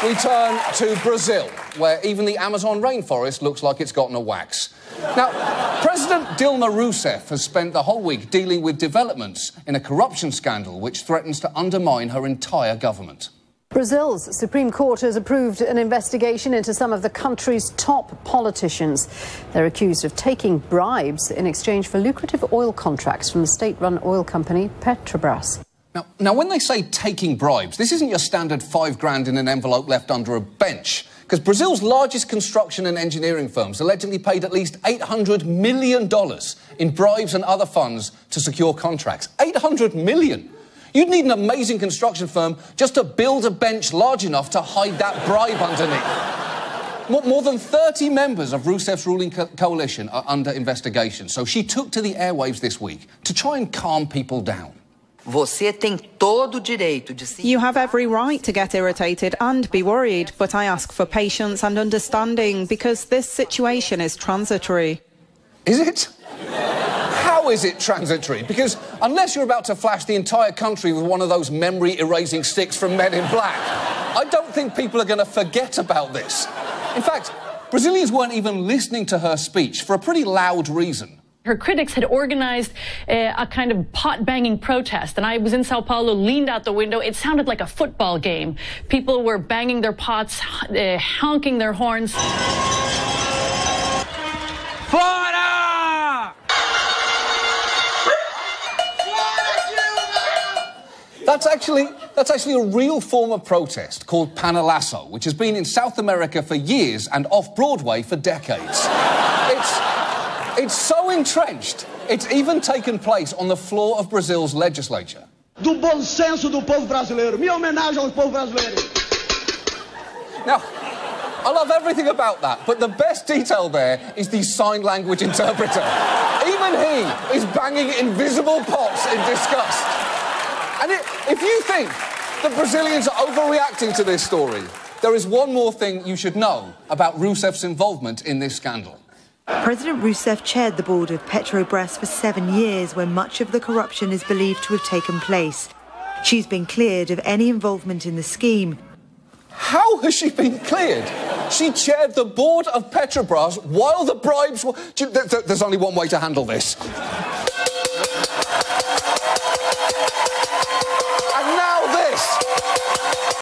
We turn to Brazil, where even the Amazon rainforest looks like it's gotten a wax. Now, President Dilma Rousseff has spent the whole week dealing with developments in a corruption scandal which threatens to undermine her entire government. Brazil's Supreme Court has approved an investigation into some of the country's top politicians. They're accused of taking bribes in exchange for lucrative oil contracts from the state-run oil company Petrobras. Now, when they say taking bribes, this isn't your standard $5,000 in an envelope left under a bench, because Brazil's largest construction and engineering firms allegedly paid at least $800 million in bribes and other funds to secure contracts. $800 million! You'd need an amazing construction firm just to build a bench large enough to hide that bribe underneath. More than 30 members of Rousseff's ruling coalition are under investigation, so she took to the airwaves this week to try and calm people down. You have every right to get irritated and be worried, but I ask for patience and understanding because this situation is transitory. Is it? How is it transitory? Because unless you're about to flash the entire country with one of those memory-erasing sticks from Men in Black, I don't think people are going to forget about this. In fact, Brazilians weren't even listening to her speech for a pretty loud reason. Her critics had organized a kind of pot-banging protest, and I was in Sao Paulo, leaned out the window. It sounded like a football game. People were banging their pots, honking their horns. Fora! That's actually a real form of protest called panelaço, which has been in South America for years and off-Broadway for decades. It's so entrenched, it's even taken place on the floor of Brazil's legislature. Do bom senso do povo brasileiro. Minha homenagem ao povo brasileiro. Now, I love everything about that, but the best detail there is the sign language interpreter. Even he is banging invisible pots in disgust. And if you think that Brazilians are overreacting to this story, there is one more thing you should know about Rousseff's involvement in this scandal. President Rousseff chaired the board of Petrobras for 7 years when much of the corruption is believed to have taken place. She's been cleared of any involvement in the scheme. How has she been cleared? She chaired the board of Petrobras while the bribes were... There's only one way to handle this.